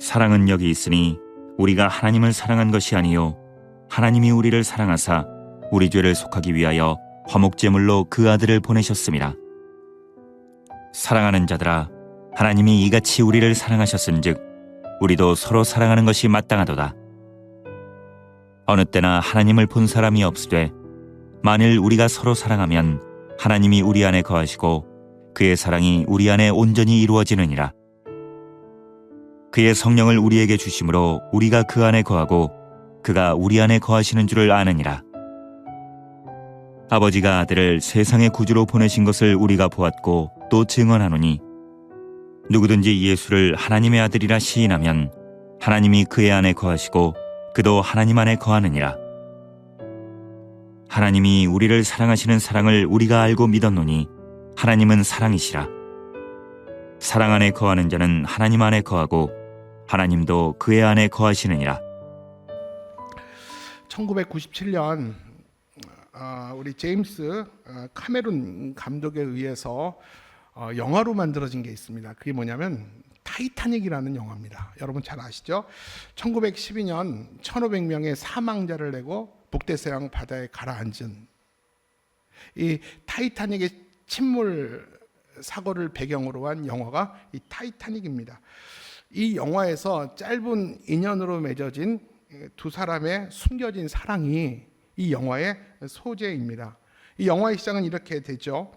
사랑은 여기 있으니 우리가 하나님을 사랑한 것이 아니요 하나님이 우리를 사랑하사 우리 죄를 속하기 위하여 화목제물로 그 아들을 보내셨습니다. 사랑하는 자들아, 하나님이 이같이 우리를 사랑하셨은즉 우리도 서로 사랑하는 것이 마땅하도다. 어느 때나 하나님을 본 사람이 없으되 만일 우리가 서로 사랑하면 하나님이 우리 안에 거하시고 그의 사랑이 우리 안에 온전히 이루어지느니라. 그의 성령을 우리에게 주심으로 우리가 그 안에 거하고 그가 우리 안에 거하시는 줄을 아느니라. 아버지가 아들을 세상의 구주로 보내신 것을 우리가 보았고 또 증언하노니 누구든지 예수를 하나님의 아들이라 시인하면 하나님이 그의 안에 거하시고 그도 하나님 안에 거하느니라. 하나님이 우리를 사랑하시는 사랑을 우리가 알고 믿었노니 하나님은 사랑이시라. 사랑 안에 거하는 자는 하나님 안에 거하고 하나님도 그의 안에 거하시느니라. 1997년 우리 제임스 카메룬 감독에 의해서 영화로 만들어진 게 있습니다. 그게 뭐냐면 타이타닉이라는 영화입니다. 여러분 잘 아시죠? 1912년 1,500명의 사망자를 내고 북대서양 바다에 가라앉은 이 타이타닉의 침몰 사고를 배경으로 한 영화가 이 타이타닉입니다. 이 영화에서 짧은 인연으로 맺어진 두 사람의 숨겨진 사랑이 이 영화의 소재입니다. 이 영화의 시작은 이렇게 되죠.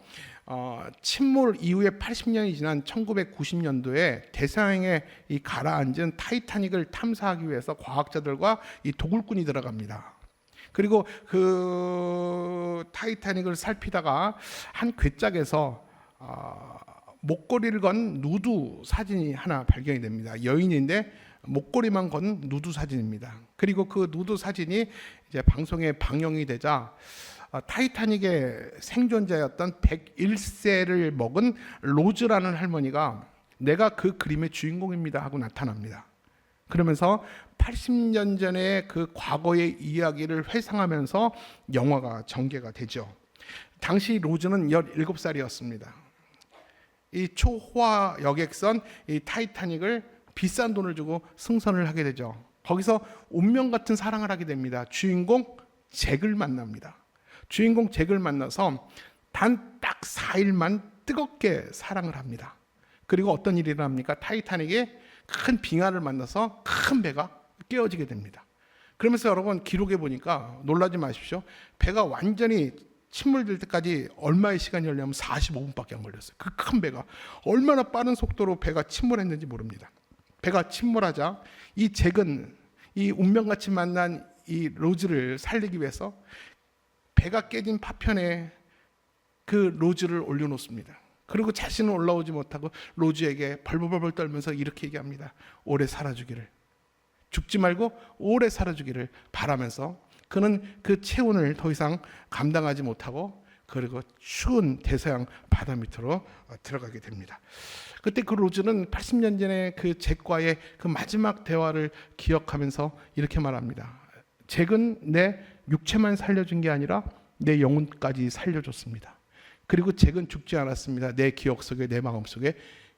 침몰 이후에 80년이 지난 1990년도에 대서양에 이 가라앉은 타이타닉을 탐사하기 위해서 과학자들과 이 도굴꾼이 들어갑니다. 그리고 그 타이타닉을 살피다가 한 괴짝에서 목걸이를 건 누드 사진이 하나 발견이 됩니다. 여인인데 목걸이만 건 누드 사진입니다. 그리고 그 누드 사진이 이제 방송에 방영이 되자 타이타닉의 생존자였던 101세를 먹은 로즈라는 할머니가 내가 그 그림의 주인공입니다 하고 나타납니다. 그러면서 80년 전의 그 과거의 이야기를 회상하면서 영화가 전개가 되죠. 당시 로즈는 17살이었습니다. 이 초호화 여객선 이 타이타닉을 비싼 돈을 주고 승선을 하게 되죠. 거기서 운명 같은 사랑을 하게 됩니다. 주인공 잭을 만납니다. 주인공 잭을 만나서 단 딱 4일만 뜨겁게 사랑을 합니다. 그리고 어떤 일이 일어납니까? 타이타닉에 큰 빙하를 만나서 큰 배가 깨어지게 됩니다. 그러면서 여러분 기록에 보니까 놀라지 마십시오. 배가 완전히 침몰될 때까지 얼마의 시간이 걸렸냐면 45분밖에 안 걸렸어요. 그 큰 배가 얼마나 빠른 속도로 배가 침몰했는지 모릅니다. 배가 침몰하자 이 잭은 이 운명같이 만난 이 로즈를 살리기 위해서 배가 깨진 파편에 그 로즈를 올려놓습니다. 그리고 자신은 올라오지 못하고 로즈에게 벌벌벌 떨면서 이렇게 얘기합니다. 오래 살아주기를, 죽지 말고 오래 살아주기를 바라면서 그는 그 체온을 더 이상 감당하지 못하고 그리고 추운 대서양 바다 밑으로 들어가게 됩니다. 그때 그 로즈는 80년 전에 그 잭과의 그 마지막 대화를 기억하면서 이렇게 말합니다. 잭은 내 육체만 살려준 게 아니라 내 영혼까지 살려줬습니다. 그리고 잭은 죽지 않았습니다. 내 기억 속에 내 마음 속에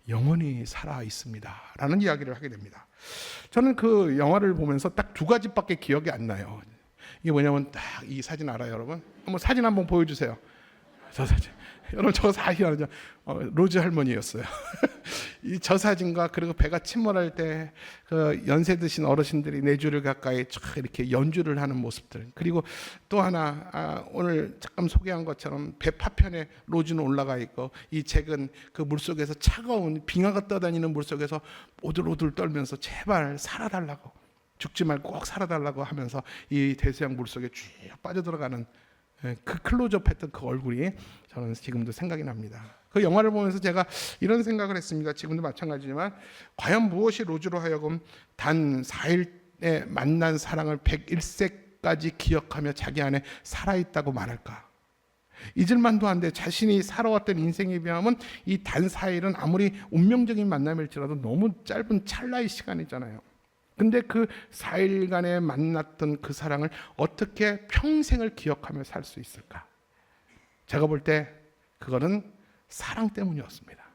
영원히 살아 있습니다 라는 이야기를 하게 됩니다. 저는 그 영화를 보면서 딱 두 가지밖에 기억이 안 나요. 이게 뭐냐면 딱 이 사진 알아요 여러분? 한번 사진 한번 보여주세요. 저 사진 여러분 저 사진 로즈 할머니였어요. 이 저 사진과 그리고 배가 침몰할 때 그 연세 드신 어르신들이 4주를 가까이 쫙 이렇게 연주를 하는 모습들, 그리고 또 하나 오늘 잠깐 소개한 것처럼 배 파편에 로즈는 올라가 있고 이 잭은 그 물속에서 차가운 빙하가 떠다니는 물속에서 오들오들 떨면서 제발 살아달라고, 죽지 말고 꼭 살아달라고 하면서 이 대서양 물속에 쭉 빠져들어가는 그 클로즈업 했던 그 얼굴이 저는 지금도 생각이 납니다. 그 영화를 보면서 제가 이런 생각을 했습니다. 지금도 마찬가지지만 과연 무엇이 로즈로 하여금 단 4일에 만난 사랑을 101세까지 기억하며 자기 안에 살아있다고 말할까? 잊을만도 한데 자신이 살아왔던 인생에 비하면 이 단 4일은 아무리 운명적인 만남일지라도 너무 짧은 찰나의 시간이잖아요. 근데 그 4일간에 만났던 그 사랑을 어떻게 평생을 기억하며 살 수 있을까? 제가 볼 때 그거는 사랑 때문이었습니다.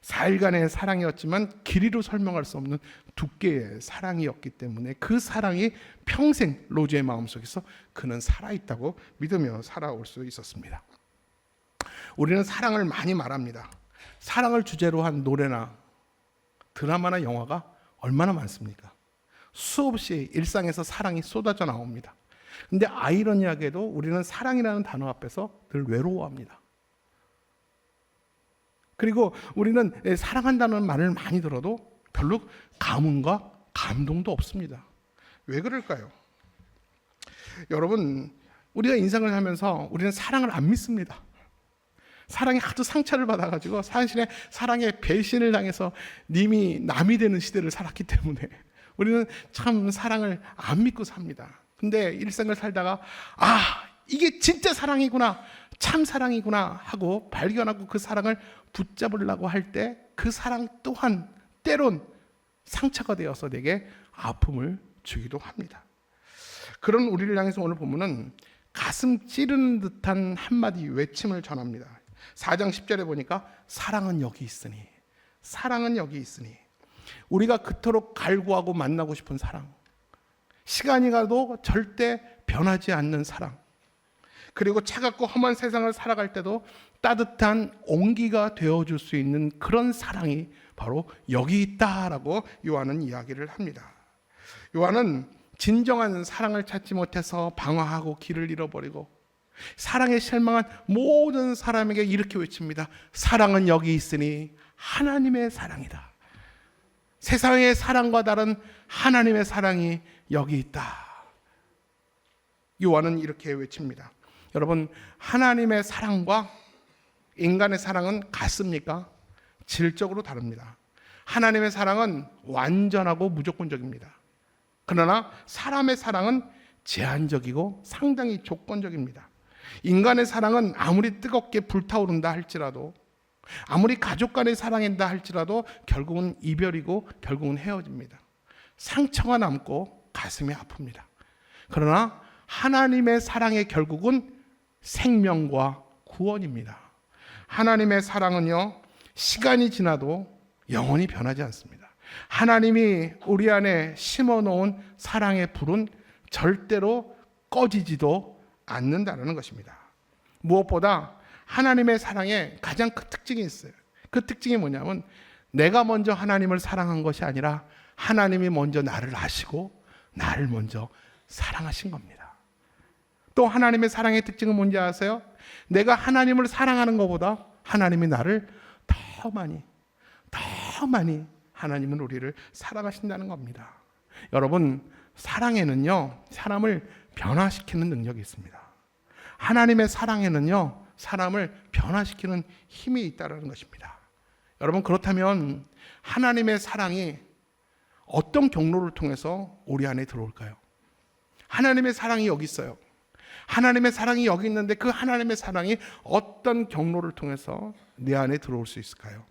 4일간의 사랑이었지만 길이로 설명할 수 없는 두께의 사랑이었기 때문에 그 사랑이 평생 로즈의 마음속에서 그는 살아있다고 믿으며 살아올 수 있었습니다. 우리는 사랑을 많이 말합니다. 사랑을 주제로 한 노래나 드라마나 영화가 얼마나 많습니까? 수없이 일상에서 사랑이 쏟아져 나옵니다. 근데 아이러니하게도 우리는 사랑이라는 단어 앞에서 늘 외로워합니다. 그리고 우리는 사랑한다는 말을 많이 들어도 별로 감흥과 감동도 없습니다. 왜 그럴까요? 여러분, 우리가 인생을 하면서 우리는 사랑을 안 믿습니다. 사랑에 하도 상처를 받아가지고 사실에 사랑에 배신을 당해서 님이 남이 되는 시대를 살았기 때문에 우리는 참 사랑을 안 믿고 삽니다. 근데 일생을 살다가 이게 진짜 사랑이구나, 참 사랑이구나 하고 발견하고 그 사랑을 붙잡으려고 할 때 그 사랑 또한 때론 상처가 되어서 내게 아픔을 주기도 합니다. 그런 우리를 향해서 오늘 본문은 가슴 찌르는 듯한 한마디 외침을 전합니다. 4장 10절에 보니까 사랑은 여기 있으니, 사랑은 여기 있으니, 우리가 그토록 갈구하고 만나고 싶은 사랑, 시간이 가도 절대 변하지 않는 사랑, 그리고 차갑고 험한 세상을 살아갈 때도 따뜻한 온기가 되어줄 수 있는 그런 사랑이 바로 여기 있다라고 요한은 이야기를 합니다. 요한은 진정한 사랑을 찾지 못해서 방황하고 길을 잃어버리고 사랑에 실망한 모든 사람에게 이렇게 외칩니다. 사랑은 여기 있으니 하나님의 사랑이다. 세상의 사랑과 다른 하나님의 사랑이 여기 있다. 요한은 이렇게 외칩니다. 여러분, 하나님의 사랑과 인간의 사랑은 같습니까? 질적으로 다릅니다. 하나님의 사랑은 완전하고 무조건적입니다. 그러나 사람의 사랑은 제한적이고 상당히 조건적입니다. 인간의 사랑은 아무리 뜨겁게 불타오른다 할지라도, 아무리 가족 간의 사랑인다 할지라도 결국은 이별이고 결국은 헤어집니다. 상처가 남고 가슴이 아픕니다. 그러나 하나님의 사랑의 결국은 생명과 구원입니다. 하나님의 사랑은요, 시간이 지나도 영원히 변하지 않습니다. 하나님이 우리 안에 심어놓은 사랑의 불은 절대로 꺼지지도 않는다는 것입니다. 무엇보다 하나님의 사랑에 가장 큰 특징이 있어요. 그 특징이 뭐냐면 내가 먼저 하나님을 사랑한 것이 아니라 하나님이 먼저 나를 아시고 나를 먼저 사랑하신 겁니다. 또 하나님의 사랑의 특징은 뭔지 아세요? 내가 하나님을 사랑하는 것보다 하나님이 나를 더 많이 하나님은 우리를 사랑하신다는 겁니다. 여러분, 사랑에는요, 사람을 변화시키는 능력이 있습니다. 하나님의 사랑에는요, 사람을 변화시키는 힘이 있다는 것입니다. 여러분, 그렇다면 하나님의 사랑이 어떤 경로를 통해서 우리 안에 들어올까요? 하나님의 사랑이 여기 있어요. 하나님의 사랑이 여기 있는데 그 하나님의 사랑이 어떤 경로를 통해서 내 안에 들어올 수 있을까요?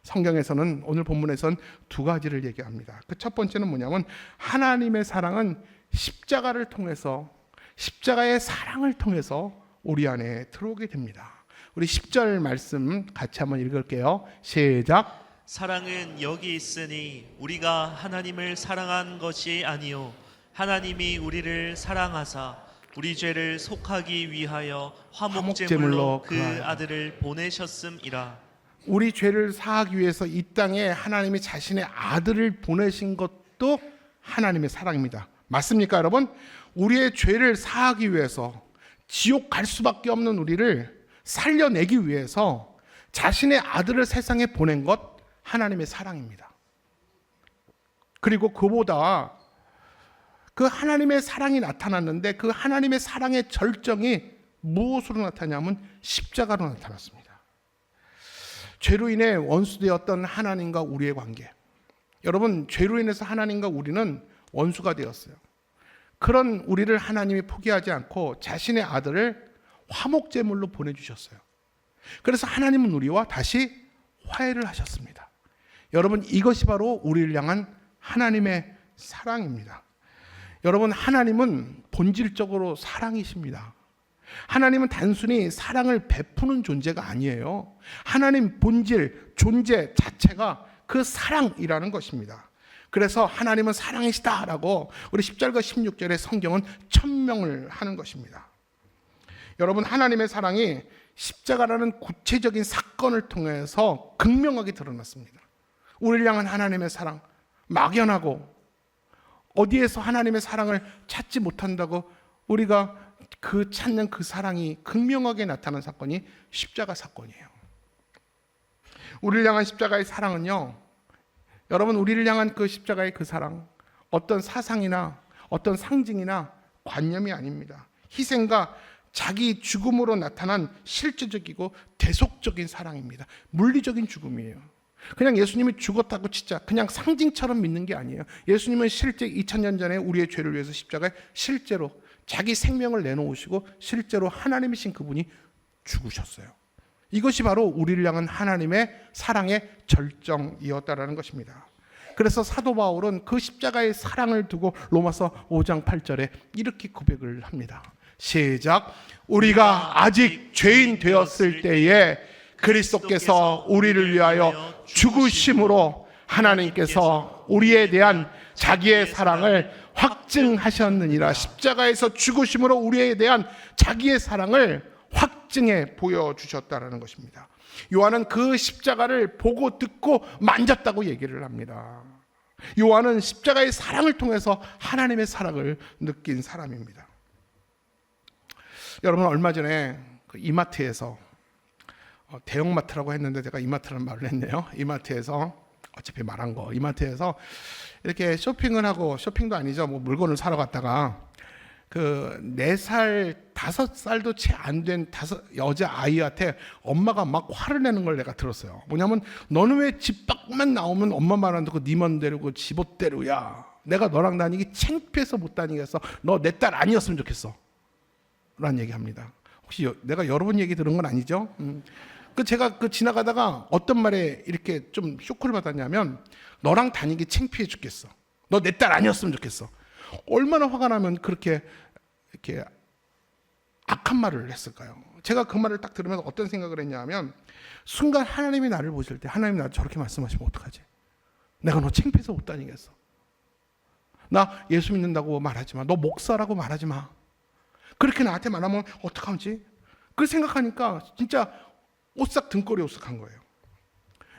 성경에서는, 오늘 본문에서는 두 가지를 얘기합니다. 그 첫 번째는 뭐냐면 하나님의 사랑은 십자가를 통해서, 십자가의 사랑을 통해서 우리 안에 들어오게 됩니다. 우리 10절 말씀 같이 한번 읽을게요. 시작. 사랑은 여기 있으니 우리가 하나님을 사랑한 것이 아니요 하나님이 우리를 사랑하사 우리 죄를 속하기 위하여 화목제물로 그 아들을 보내셨음이라. 우리 죄를 사하기 위해서 이 땅에 하나님이 자신의 아들을 보내신 것도 하나님의 사랑입니다. 맞습니까, 여러분? 우리의 죄를 사하기 위해서, 지옥 갈 수밖에 없는 우리를 살려내기 위해서 자신의 아들을 세상에 보낸 것 하나님의 사랑입니다. 그리고 그보다 그 하나님의 사랑이 나타났는데 그 하나님의 사랑의 절정이 무엇으로 나타나냐면 십자가로 나타났습니다. 죄로 인해 원수되었던 하나님과 우리의 관계. 여러분, 죄로 인해서 하나님과 우리는 원수가 되었어요. 그런 우리를 하나님이 포기하지 않고 자신의 아들을 화목제물로 보내주셨어요. 그래서 하나님은 우리와 다시 화해를 하셨습니다. 여러분, 이것이 바로 우리를 향한 하나님의 사랑입니다. 여러분, 하나님은 본질적으로 사랑이십니다. 하나님은 단순히 사랑을 베푸는 존재가 아니에요. 하나님 본질, 존재 자체가 그 사랑이라는 것입니다. 그래서 하나님은 사랑이시다라고 우리 10절과 16절의 성경은 천명을 하는 것입니다. 여러분, 하나님의 사랑이 십자가라는 구체적인 사건을 통해서 극명하게 드러났습니다. 우리를 향한 하나님의 사랑, 막연하고 어디에서 하나님의 사랑을 찾지 못한다고 우리가 그 찾는 그 사랑이 극명하게 나타난 사건이 십자가 사건이에요. 우리를 향한 십자가의 사랑은요, 여러분, 우리를 향한 그 십자가의 그 사랑, 어떤 사상이나 어떤 상징이나 관념이 아닙니다. 희생과 자기 죽음으로 나타난 실제적이고 대속적인 사랑입니다. 물리적인 죽음이에요. 그냥 예수님이 죽었다고 진짜 그냥 상징처럼 믿는 게 아니에요. 예수님은 실제 2000년 전에 우리의 죄를 위해서 십자가에 실제로 자기 생명을 내놓으시고 실제로 하나님이신 그분이 죽으셨어요. 이것이 바로 우리를 향한 하나님의 사랑의 절정이었다라는 것입니다. 그래서 사도 바울은 그 십자가의 사랑을 두고 로마서 5장 8절에 이렇게 고백을 합니다. 시작. 우리가 아직 죄인 되었을 때에 그리스도께서 우리를 위하여 죽으심으로 하나님께서 우리에 대한 자기의 사랑을 확증하셨느니라. 십자가에서 죽으심으로 우리에 대한 자기의 사랑을 확증해 보여주셨다는 것입니다. 요한은 그 십자가를 보고 듣고 만졌다고 얘기를 합니다. 요한은 십자가의 사랑을 통해서 하나님의 사랑을 느낀 사람입니다. 여러분, 얼마 전에 그 이마트에서 대형마트라고 했는데 제가 이마트라는 말을 했네요. 이마트에서 어차피 말한 거, 이마트에서 이렇게 쇼핑을 하고, 쇼핑도 아니죠, 뭐 물건을 사러 갔다가 그 4살, 5살도 채 안 된 여자 아이한테 엄마가 막 화를 내는 걸 내가 들었어요. 뭐냐면, 너는 왜 집 밖만 나오면 엄마 말 안 듣고 네 맘대로고 집옷대로야. 내가 너랑 다니기 창피해서 못 다니겠어. 너 내 딸 아니었으면 좋겠어. 라는 얘기합니다. 혹시 내가 여러 번 얘기 들은 건 아니죠? 제가 지나가다가 어떤 말에 이렇게 좀 쇼크를 받았냐면, 너랑 다니기 창피해 죽겠어. 너 내 딸 아니었으면 좋겠어. 얼마나 화가 나면 그렇게 이렇게 악한 말을 했을까요? 제가 그 말을 딱 들으면서 어떤 생각을 했냐면, 순간 하나님이 나를 보실 때 하나님이 나를 저렇게 말씀하시면 어떡하지? 내가 너 창피해서 못 다니겠어. 나 예수 믿는다고 말하지 마. 너 목사라고 말하지 마. 그렇게 나한테 말하면 어떡하지? 그 생각하니까 진짜 오싹 등골이 오싹한 거예요.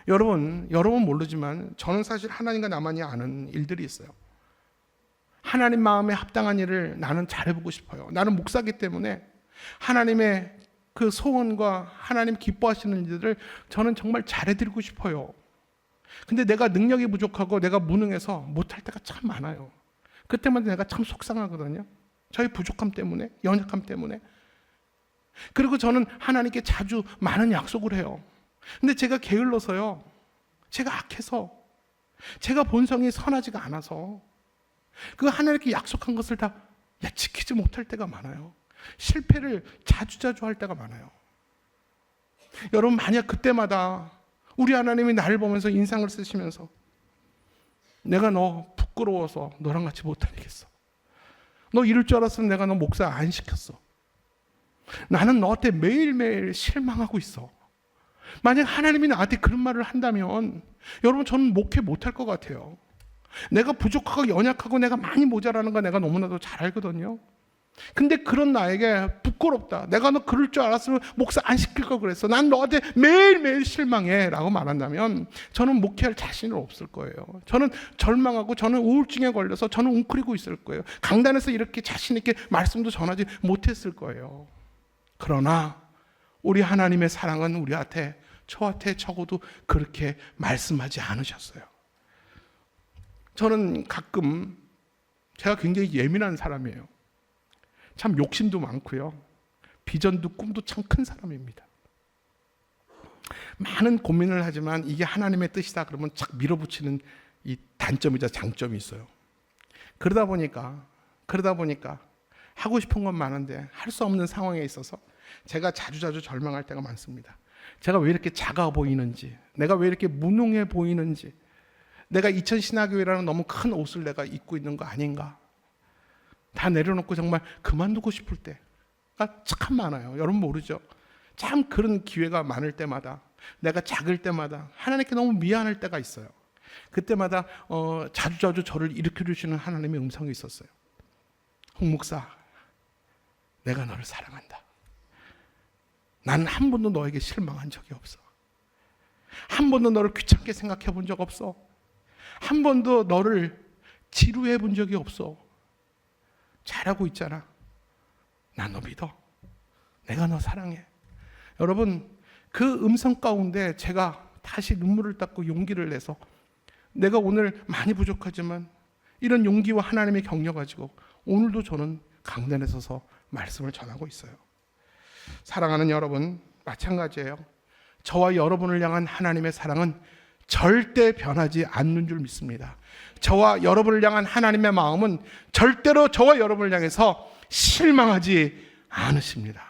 여러분 모르지만 저는 사실 하나님과 나만이 아는 일들이 있어요. 하나님 마음에 합당한 일을 나는 잘해보고 싶어요. 나는 목사기 때문에 하나님의 그 소원과 하나님 기뻐하시는 일들을 저는 정말 잘해드리고 싶어요. 근데 내가 능력이 부족하고 내가 무능해서 못할 때가 참 많아요. 그때마다 내가 참 속상하거든요. 저희 부족함 때문에, 연약함 때문에. 그리고 저는 하나님께 자주 많은 약속을 해요. 근데 제가 게을러서요, 제가 악해서, 제가 본성이 선하지가 않아서 그 하나님께 약속한 것을 다 지키지 못할 때가 많아요. 실패를 자주자주 할 때가 많아요. 여러분, 만약 그때마다 우리 하나님이 나를 보면서 인상을 쓰시면서, 내가 너 부끄러워서 너랑 같이 못 다니겠어. 너 이럴 줄 알았으면 내가 너 목사 안 시켰어. 나는 너한테 매일매일 실망하고 있어. 만약 하나님이 나한테 그런 말을 한다면, 여러분, 저는 목회 못할 것 같아요. 내가 부족하고 연약하고 내가 많이 모자라는 거 내가 너무나도 잘 알거든요. 근데 그런 나에게 부끄럽다. 내가 너 그럴 줄 알았으면 목사 안 시킬 걸 그랬어. 난 너한테 매일매일 실망해 라고 말한다면 저는 목회할 자신은 없을 거예요. 저는 절망하고 저는 우울증에 걸려서 저는 웅크리고 있을 거예요. 강단에서 이렇게 자신 있게 말씀도 전하지 못했을 거예요. 그러나 우리 하나님의 사랑은 우리한테, 저한테 적어도 그렇게 말씀하지 않으셨어요. 저는 가끔, 제가 굉장히 예민한 사람이에요. 참 욕심도 많고요. 비전도 꿈도 참 큰 사람입니다. 많은 고민을 하지만 이게 하나님의 뜻이다 그러면 착 밀어붙이는 이 단점이자 장점이 있어요. 그러다 보니까 하고 싶은 건 많은데 할 수 없는 상황에 있어서 제가 자주자주 절망할 때가 많습니다. 제가 왜 이렇게 작아 보이는지, 내가 왜 이렇게 무능해 보이는지, 내가 이천신화교회라는 너무 큰 옷을 내가 입고 있는 거 아닌가, 다 내려놓고 정말 그만두고 싶을 때, 참 많아요. 여러분 모르죠? 참 그런 기회가 많을 때마다, 내가 작을 때마다 하나님께 너무 미안할 때가 있어요. 그때마다 자주자주 저를 일으켜 주시는 하나님의 음성이 있었어요. 홍 목사, 내가 너를 사랑한다. 나는 한 번도 너에게 실망한 적이 없어. 한 번도 너를 귀찮게 생각해 본 적 없어. 한 번도 너를 지루해 본 적이 없어. 잘하고 있잖아. 난 너 믿어. 내가 너 사랑해. 여러분, 그 음성 가운데 제가 다시 눈물을 닦고 용기를 내서, 내가 오늘 많이 부족하지만 이런 용기와 하나님의 격려 가지고 오늘도 저는 강단에 서서 말씀을 전하고 있어요. 사랑하는 여러분, 마찬가지예요. 저와 여러분을 향한 하나님의 사랑은 절대 변하지 않는 줄 믿습니다. 저와 여러분을 향한 하나님의 마음은 절대로 저와 여러분을 향해서 실망하지 않으십니다.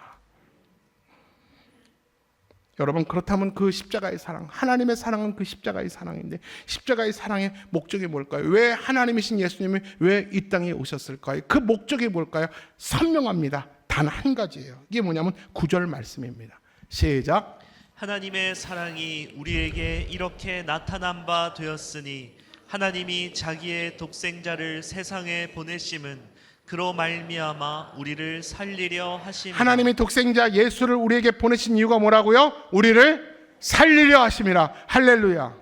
여러분, 그렇다면 그 십자가의 사랑, 하나님의 사랑은 그 십자가의 사랑인데, 십자가의 사랑의 목적이 뭘까요? 왜 하나님이신 예수님이 왜 이 땅에 오셨을까요? 그 목적이 뭘까요? 선명합니다. 단 한 가지예요. 이게 뭐냐면 9절 말씀입니다. 시작. 하나님의 사랑이 우리에게 이렇게 나타난 바 되었으니 하나님이 자기의 독생자를 세상에 보내심은 그로 말미암아 우리를 살리려 하심이라. 하나님이 독생자 예수를 우리에게 보내신 이유가 뭐라고요? 우리를 살리려 하심이라. 할렐루야.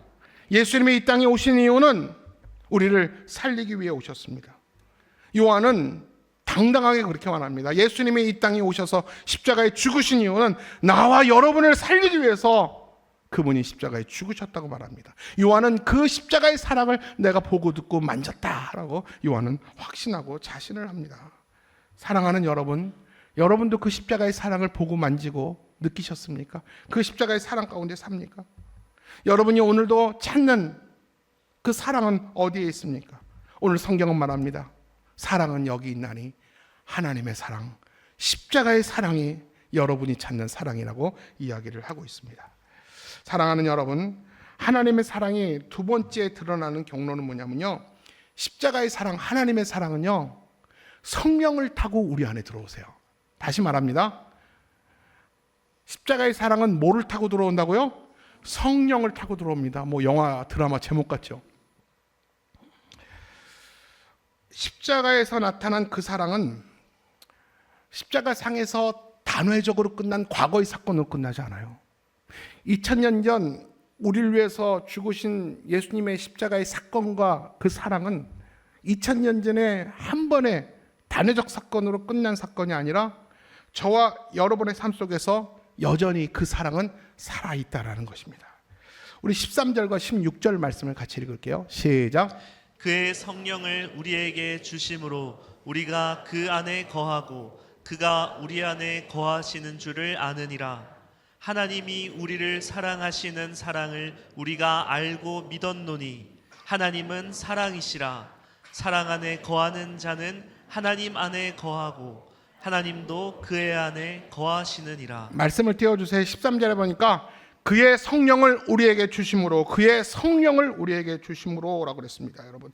예수님이 이 땅에 오신 이유는 우리를 살리기 위해 오셨습니다. 요한은 당당하게 그렇게 말합니다. 예수님이 이 땅에 오셔서 십자가에 죽으신 이유는 나와 여러분을 살리기 위해서 그분이 십자가에 죽으셨다고 말합니다. 요한은 그 십자가의 사랑을 내가 보고 듣고 만졌다라고 요한은 확신하고 자신을 합니다. 사랑하는 여러분, 여러분도 그 십자가의 사랑을 보고 만지고 느끼셨습니까? 그 십자가의 사랑 가운데 삽니까? 여러분이 오늘도 찾는 그 사랑은 어디에 있습니까? 오늘 성경은 말합니다. 사랑은 여기 있나니 하나님의 사랑, 십자가의 사랑이 여러분이 찾는 사랑이라고 이야기를 하고 있습니다. 사랑하는 여러분, 하나님의 사랑이 두 번째 드러나는 경로는 뭐냐면요, 십자가의 사랑, 하나님의 사랑은요, 성령을 타고 우리 안에 들어오세요. 다시 말합니다. 십자가의 사랑은 뭐를 타고 들어온다고요? 성령을 타고 들어옵니다. 뭐 영화, 드라마 제목 같죠? 십자가에서 나타난 그 사랑은 십자가상에서 단회적으로 끝난 과거의 사건으로 끝나지 않아요. 2000년 전 우리를 위해서 죽으신 예수님의 십자가의 사건과 그 사랑은 2000년 전에 한 번의 단회적 사건으로 끝난 사건이 아니라 저와 여러분의 삶 속에서 여전히 그 사랑은 살아있다라는 것입니다. 우리 13절과 16절 말씀을 같이 읽을게요. 시작. 그의 성령을 우리에게 주심으로 우리가 그 안에 거하고 그가 우리 안에 거하시는 줄을 아느니라. 하나님이 우리를 사랑하시는 사랑을 우리가 알고 믿었노니 하나님은 사랑이시라. 사랑 안에 거하는 자는 하나님 안에 거하고 하나님도 그의 안에 거하시느니라. 말씀을 띄워주세요. 13절에 보니까 그의 성령을 우리에게 주심으로, 그의 성령을 우리에게 주심으로 라고 그랬습니다. 여러분,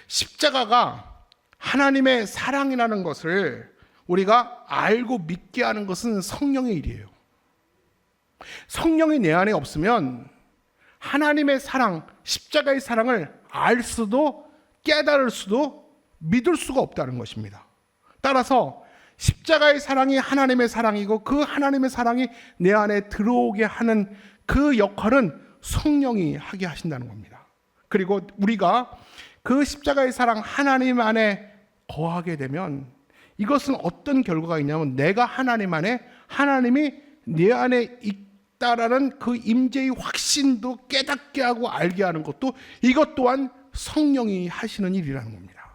십자가가 하나님의 사랑이라는 것을 우리가 알고 믿게 하는 것은 성령의 일이에요. 성령이 내 안에 없으면 하나님의 사랑, 십자가의 사랑을 알 수도 깨달을 수도 믿을 수가 없다는 것입니다. 따라서 십자가의 사랑이 하나님의 사랑이고 그 하나님의 사랑이 내 안에 들어오게 하는 그 역할은 성령이 하게 하신다는 겁니다. 그리고 우리가 그 십자가의 사랑 하나님 안에 거하게 되면 이것은 어떤 결과가 있냐면 내가 하나님 안에, 하나님이 내 안에 있다라는 그 임재의 확신도 깨닫게 하고 알게 하는 것도 이것 또한 성령이 하시는 일이라는 겁니다.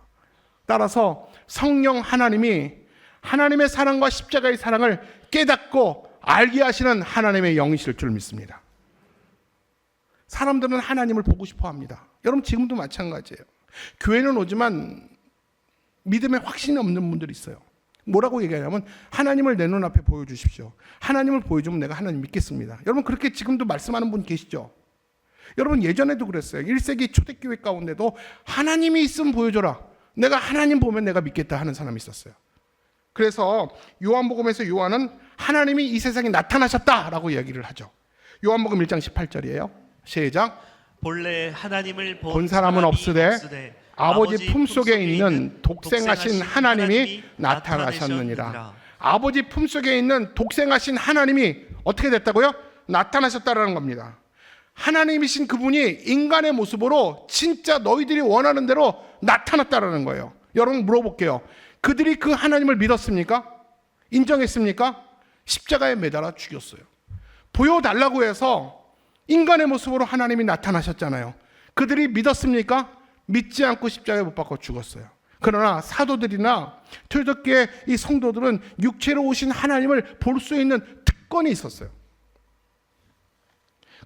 따라서 성령 하나님이 하나님의 사랑과 십자가의 사랑을 깨닫고 알게 하시는 하나님의 영이실 줄 믿습니다. 사람들은 하나님을 보고 싶어 합니다. 여러분 지금도 마찬가지예요. 교회는 오지만 믿음에 확신이 없는 분들이 있어요. 뭐라고 얘기하냐면 하나님을 내 눈앞에 보여주십시오. 하나님을 보여주면 내가 하나님 믿겠습니다. 여러분 그렇게 지금도 말씀하는 분 계시죠? 여러분 예전에도 그랬어요. 1세기 초대교회 가운데도 하나님이 있으면 보여줘라. 내가 하나님 보면 내가 믿겠다 하는 사람이 있었어요. 그래서 요한복음에서 요한은 하나님이 이 세상에 나타나셨다라고 얘기를 하죠. 요한복음 1장 18절이에요. 시작. 본래 하나님을 본 사람은 없으되 아버지 품속에 있는 독생하신 하나님이 나타나셨느니라. 아버지 품속에 있는 독생하신 하나님이 어떻게 됐다고요? 나타나셨다라는 겁니다. 하나님이신 그분이 인간의 모습으로 진짜 너희들이 원하는 대로 나타났다라는 거예요. 여러분 물어볼게요. 그들이 그 하나님을 믿었습니까? 인정했습니까? 십자가에 매달아 죽였어요. 보여달라고 해서 인간의 모습으로 하나님이 나타나셨잖아요. 그들이 믿었습니까? 믿지 않고 십자가에 못 박아 죽었어요. 그러나 사도들이나 초대교회 이 성도들은 육체로 오신 하나님을 볼 수 있는 특권이 있었어요.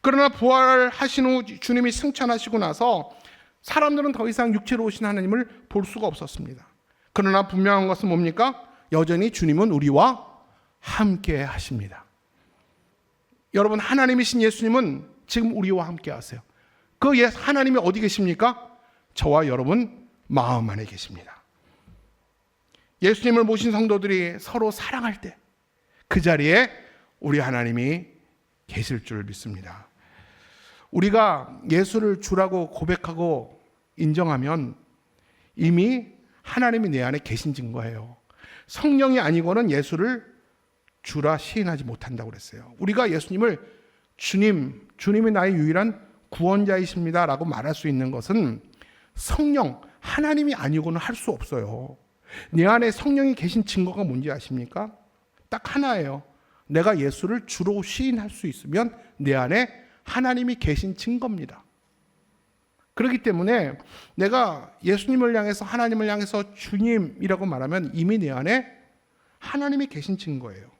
그러나 부활하신 후 주님이 승천하시고 나서 사람들은 더 이상 육체로 오신 하나님을 볼 수가 없었습니다. 그러나 분명한 것은 뭡니까? 여전히 주님은 우리와 함께 하십니다. 여러분, 하나님이신 예수님은 지금 우리와 함께 하세요. 그 하나님이 어디 계십니까? 저와 여러분 마음 안에 계십니다. 예수님을 모신 성도들이 서로 사랑할 때 그 자리에 우리 하나님이 계실 줄 믿습니다. 우리가 예수를 주라고 고백하고 인정하면 이미 하나님이 내 안에 계신 증거예요. 성령이 아니고는 예수를 주라 시인하지 못한다고 그랬어요. 우리가 예수님을 주님이 나의 유일한 구원자이십니다 라고 말할 수 있는 것은 성령, 하나님이 아니고는 할 수 없어요. 내 안에 성령이 계신 증거가 뭔지 아십니까? 딱 하나예요. 내가 예수를 주로 시인할 수 있으면 내 안에 하나님이 계신 증거입니다. 그렇기 때문에 내가 예수님을 향해서 하나님을 향해서 주님이라고 말하면 이미 내 안에 하나님이 계신 증거예요.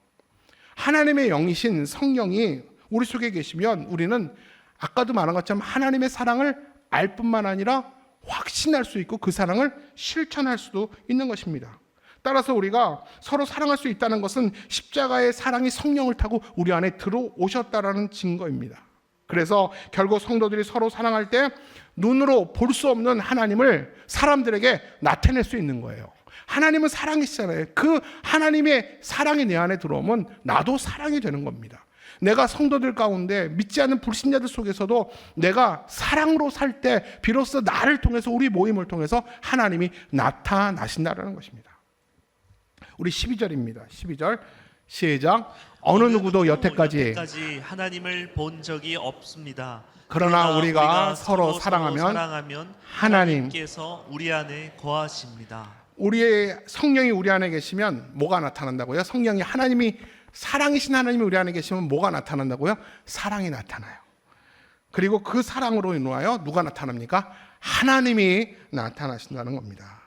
하나님의 영이신 성령이 우리 속에 계시면 우리는 아까도 말한 것처럼 하나님의 사랑을 알 뿐만 아니라 확신할 수 있고 그 사랑을 실천할 수도 있는 것입니다. 따라서 우리가 서로 사랑할 수 있다는 것은 십자가의 사랑이 성령을 타고 우리 안에 들어오셨다라는 증거입니다. 그래서 결국 성도들이 서로 사랑할 때 눈으로 볼 수 없는 하나님을 사람들에게 나타낼 수 있는 거예요. 하나님은 사랑이시잖아요. 그 하나님의 사랑이 내 안에 들어오면 나도 사랑이 되는 겁니다. 내가 성도들 가운데 믿지 않는 불신자들 속에서도 내가 사랑으로 살 때 비로소 나를 통해서 우리 모임을 통해서 하나님이 나타나신다는 것입니다. 우리 12절입니다. 12절 시작. 어느 누구도 여태까지 하나님을 본 적이 없습니다. 그러나 우리가 서로 사랑하면 하나님께서 우리 안에 거하십니다. 우리의 성령이 우리 안에 계시면 뭐가 나타난다고요? 성령이 하나님이 사랑이신 하나님이 우리 안에 계시면 뭐가 나타난다고요? 사랑이 나타나요. 그리고 그 사랑으로 인하여 누가 나타납니까? 하나님이 나타나신다는 겁니다.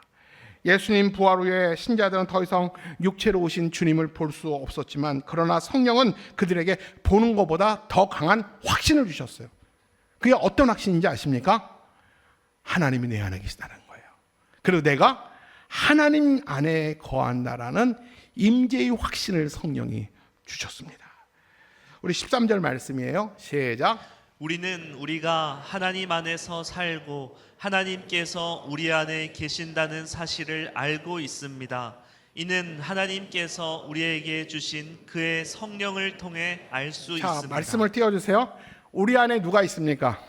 예수님 부활 후에 신자들은 더 이상 육체로 오신 주님을 볼 수 없었지만 그러나 성령은 그들에게 보는 것보다 더 강한 확신을 주셨어요. 그게 어떤 확신인지 아십니까? 하나님이 내 안에 계시다는 거예요. 그리고 내가 하나님 안에 거한다라는 임재의 확신을 성령이 주셨습니다. 우리 13절 말씀이에요. 시작. 우리는 우리가 하나님 안에서 살고 하나님께서 우리 안에 계신다는 사실을 알고 있습니다. 이는 하나님께서 우리에게 주신 그의 성령을 통해 알 수 있습니다. 말씀을 띄워주세요. 우리 안에 누가 있습니까?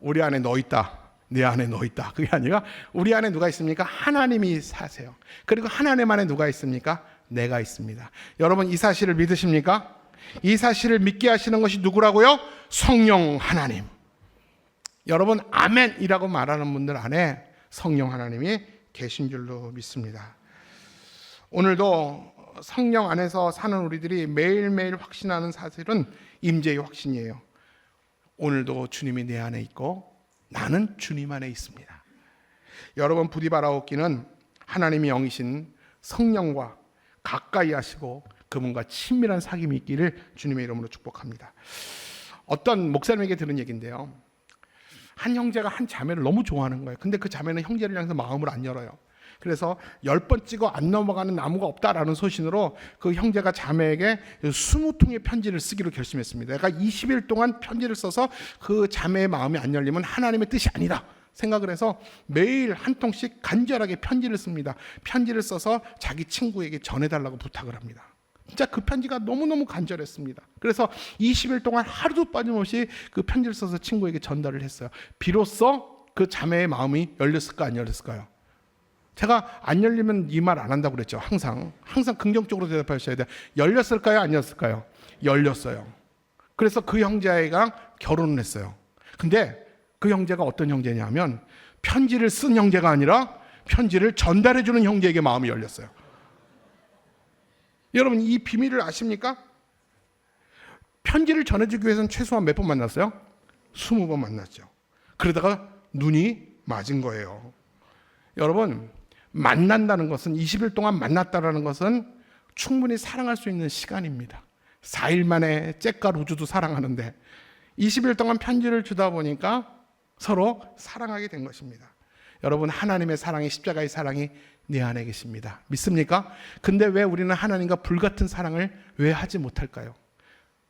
우리 안에 너 있다. 내 안에 너 있다. 그게 아니라 우리 안에 누가 있습니까? 하나님이 사세요. 그리고 하나님 안에 누가 있습니까? 내가 있습니다. 여러분 이 사실을 믿으십니까? 이 사실을 믿게 하시는 것이 누구라고요? 성령 하나님. 여러분 아멘이라고 말하는 분들 안에 성령 하나님이 계신 줄로 믿습니다. 오늘도 성령 안에서 사는 우리들이 매일매일 확신하는 사실은 임재의 확신이에요. 오늘도 주님이 내 안에 있고 나는 주님 안에 있습니다. 여러분 부디 바라옵기는 하나님이 영이신 성령과 가까이 하시고 그분과 친밀한 사귐이 있기를 주님의 이름으로 축복합니다. 어떤 목사님에게 들은 얘기인데요. 한 형제가 한 자매를 너무 좋아하는 거예요. 근데 그 자매는 형제를 향해서 마음을 안 열어요. 그래서 10번 찍어 안 넘어가는 나무가 없다라는 소신으로 그 형제가 자매에게 20통의 편지를 쓰기로 결심했습니다. 내가 20일 동안 편지를 써서 그 자매의 마음이 안 열리면 하나님의 뜻이 아니다 생각을 해서 매일 한 통씩 간절하게 편지를 씁니다. 편지를 써서 자기 친구에게 전해달라고 부탁을 합니다. 진짜 그 편지가 너무너무 간절했습니다. 그래서 20일 동안 하루도 빠짐없이 그 편지를 써서 친구에게 전달을 했어요. 비로소 그 자매의 마음이 열렸을까 안 열렸을까요? 제가 안 열리면 이 말 안 한다고 그랬죠. 항상 긍정적으로 대답하셔야 돼요. 열렸을까요 안 열렸을까요? 열렸어요. 그래서 그 형제아이랑 결혼을 했어요. 근데 그 형제가 어떤 형제냐면 편지를 쓴 형제가 아니라 편지를 전달해주는 형제에게 마음이 열렸어요. 여러분 이 비밀을 아십니까? 편지를 전해주기 위해서는 최소한 몇 번 만났어요? 20번 만났죠. 그러다가 눈이 맞은 거예요. 여러분 만난다는 것은 20일 동안 만났다라는 것은 충분히 사랑할 수 있는 시간입니다. 4일 만에 잭과 로즈도 사랑하는데 20일 동안 편지를 주다 보니까 서로 사랑하게 된 것입니다. 여러분 하나님의 사랑이 십자가의 사랑이 내 안에 계십니다. 믿습니까? 근데 왜 우리는 하나님과 불같은 사랑을 왜 하지 못할까요?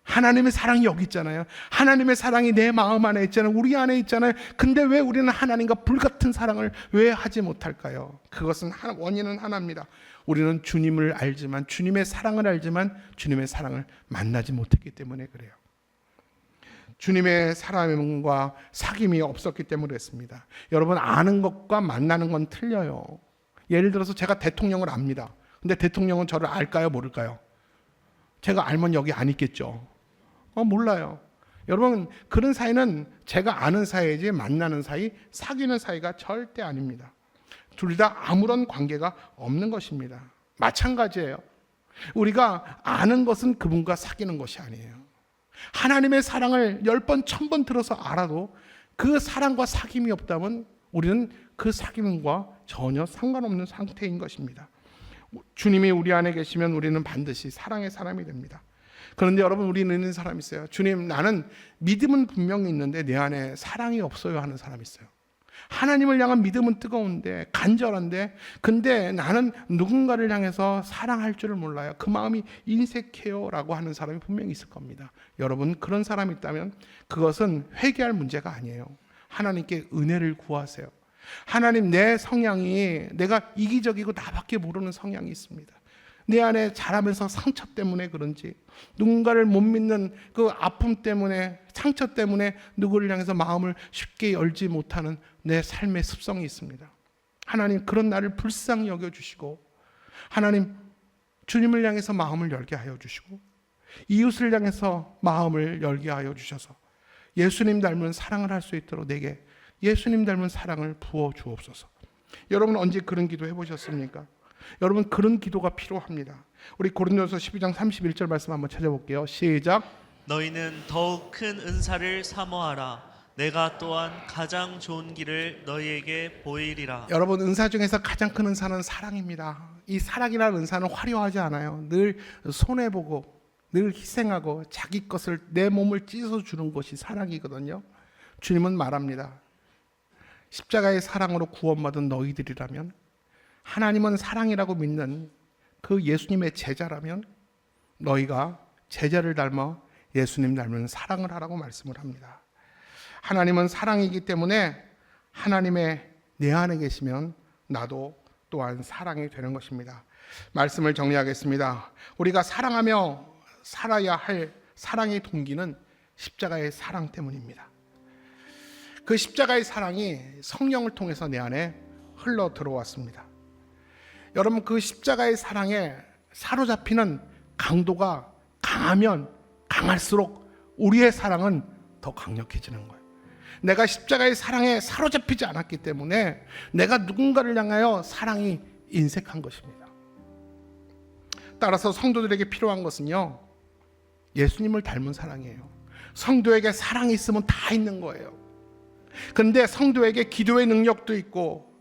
하나님의 사랑이 여기 있잖아요. 하나님의 사랑이 내 마음 안에 있잖아요. 우리 안에 있잖아요. 근데 왜 우리는 하나님과 불같은 사랑을 왜 하지 못할까요? 그것은 원인은 하나입니다. 우리는 주님을 알지만 주님의 사랑을 알지만 주님의 사랑을 만나지 못했기 때문에 그래요. 주님의 사랑과 사귐이 없었기 때문에 그랬습니다. 여러분 아는 것과 만나는 건 틀려요. 예를 들어서 제가 대통령을 압니다. 근데 대통령은 저를 알까요 모를까요? 제가 알면 여기 안 있겠죠. 몰라요. 여러분 그런 사이는 제가 아는 사이지 만나는 사이, 사귀는 사이가 절대 아닙니다. 둘 다 아무런 관계가 없는 것입니다. 마찬가지예요. 우리가 아는 것은 그분과 사귀는 것이 아니에요. 하나님의 사랑을 10번, 1000번 들어서 알아도 그 사랑과 사귐이 없다면 우리는 그 사귐과 전혀 상관없는 상태인 것입니다. 주님이 우리 안에 계시면 우리는 반드시 사랑의 사람이 됩니다. 그런데 여러분 우리는 있는 사람이 있어요. 주님 나는 믿음은 분명히 있는데 내 안에 사랑이 없어요 하는 사람이 있어요. 하나님을 향한 믿음은 뜨거운데 간절한데 근데 나는 누군가를 향해서 사랑할 줄을 몰라요. 그 마음이 인색해요 라고 하는 사람이 분명히 있을 겁니다. 여러분 그런 사람이 있다면 그것은 회개할 문제가 아니에요. 하나님께 은혜를 구하세요. 하나님 내 성향이 내가 이기적이고 나밖에 모르는 성향이 있습니다. 내 안에 자라면서 상처 때문에 그런지 누군가를 못 믿는 그 아픔 때문에 상처 때문에 누구를 향해서 마음을 쉽게 열지 못하는 내 삶의 습성이 있습니다. 하나님 그런 나를 불쌍히 여겨주시고 하나님 주님을 향해서 마음을 열게 하여 주시고 이웃을 향해서 마음을 열게 하여 주셔서 예수님 닮은 사랑을 할 수 있도록 내게 예수님 닮은 사랑을 부어 주옵소서. 여러분 언제 그런 기도 해보셨습니까? 여러분 그런 기도가 필요합니다. 우리 고린도서 12장 31절 말씀 한번 찾아볼게요. 시작. 너희는 더욱 큰 은사를 사모하라. 내가 또한 가장 좋은 길을 너희에게 보이리라. 여러분 은사 중에서 가장 큰 은사는 사랑입니다. 이 사랑이라는 은사는 화려하지 않아요. 늘 손해보고 늘 희생하고 자기 것을 내 몸을 찢어주는 것이 사랑이거든요. 주님은 말합니다. 십자가의 사랑으로 구원받은 너희들이라면 하나님은 사랑이라고 믿는 그 예수님의 제자라면 너희가 제자를 닮아 예수님 닮은 사랑을 하라고 말씀을 합니다. 하나님은 사랑이기 때문에 하나님의 내 안에 계시면 나도 또한 사랑이 되는 것입니다. 말씀을 정리하겠습니다. 우리가 사랑하며 살아야 할 사랑의 동기는 십자가의 사랑 때문입니다. 그 십자가의 사랑이 성령을 통해서 내 안에 흘러 들어왔습니다. 여러분 그 십자가의 사랑에 사로잡히는 강도가 강하면 강할수록 우리의 사랑은 더 강력해지는 거예요. 내가 십자가의 사랑에 사로잡히지 않았기 때문에 내가 누군가를 향하여 사랑이 인색한 것입니다. 따라서 성도들에게 필요한 것은요 예수님을 닮은 사랑이에요. 성도에게 사랑이 있으면 다 있는 거예요. 그런데 성도에게 기도의 능력도 있고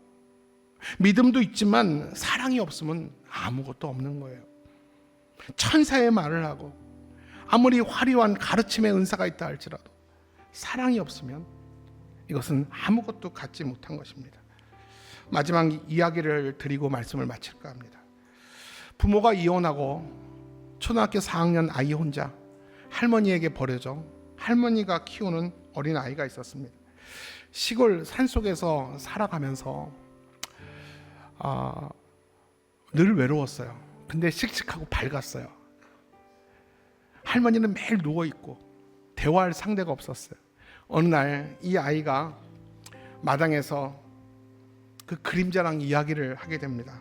믿음도 있지만 사랑이 없으면 아무것도 없는 거예요. 천사의 말을 하고 아무리 화려한 가르침의 은사가 있다 할지라도 사랑이 없으면 이것은 아무것도 갖지 못한 것입니다. 마지막 이야기를 드리고 말씀을 마칠까 합니다. 부모가 이혼하고 초등학교 4학년 아이 혼자 할머니에게 버려져 할머니가 키우는 어린 아이가 있었습니다. 시골 산속에서 살아가면서 늘 외로웠어요. 근데 씩씩하고 밝았어요. 할머니는 매일 누워있고 대화할 상대가 없었어요. 어느 날 이 아이가 마당에서 그 그림자랑 이야기를 하게 됩니다.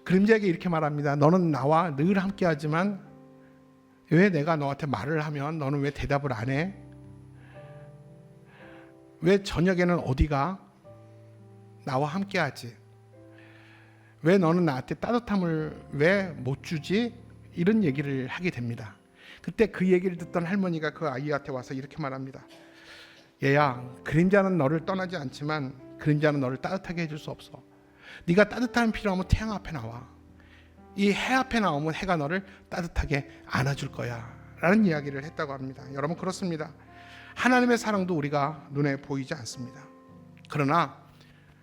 그림자에게 이렇게 말합니다. 너는 나와 늘 함께하지만 왜 내가 너한테 말을 하면 너는 왜 대답을 안 해? 왜 저녁에는 어디가? 나와 함께하지? 왜 너는 나한테 따뜻함을 왜 못 주지? 이런 얘기를 하게 됩니다. 그때 그 얘기를 듣던 할머니가 그 아이한테 와서 이렇게 말합니다. 얘야, 그림자는 너를 떠나지 않지만 그림자는 너를 따뜻하게 해줄 수 없어. 네가 따뜻함이 필요하면 태양 앞에 나와. 이 해 앞에 나오면 해가 너를 따뜻하게 안아줄 거야 라는 이야기를 했다고 합니다. 여러분, 그렇습니다. 하나님의 사랑도 우리가 눈에 보이지 않습니다. 그러나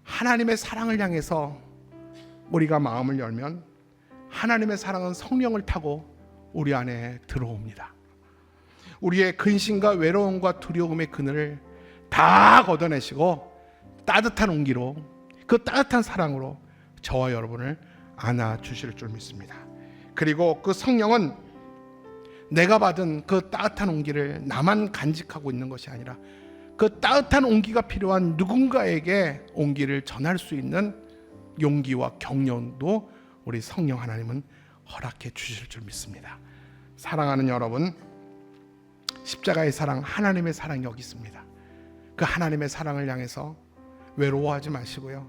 하나님의 사랑을 향해서 우리가 마음을 열면 하나님의 사랑은 성령을 타고 우리 안에 들어옵니다. 우리의 근심과 외로움과 두려움의 그늘을 다 걷어내시고 따뜻한 온기로, 그 따뜻한 사랑으로 저와 여러분을 안아주실 줄 믿습니다. 그리고 그 성령은 내가 받은 그 따뜻한 온기를 나만 간직하고 있는 것이 아니라 그 따뜻한 온기가 필요한 누군가에게 온기를 전할 수 있는 용기와 격려도 우리 성령 하나님은 허락해 주실 줄 믿습니다. 사랑하는 여러분, 십자가의 사랑, 하나님의 사랑이 여기 있습니다. 그 하나님의 사랑을 향해서 외로워하지 마시고요,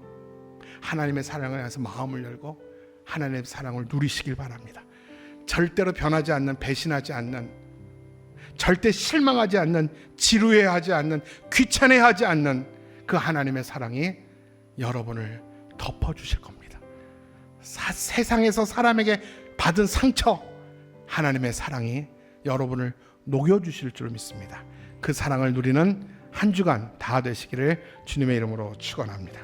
하나님의 사랑을 향해서 마음을 열고 하나님의 사랑을 누리시길 바랍니다. 절대로 변하지 않는, 배신하지 않는, 절대 실망하지 않는, 지루해하지 않는, 귀찮아하지 않는 그 하나님의 사랑이 여러분을 덮어주실 겁니다. 세상에서 사람에게 받은 상처, 하나님의 사랑이 여러분을 녹여주실 줄 믿습니다. 그 사랑을 누리는 한 주간 다 되시기를 주님의 이름으로 축원합니다.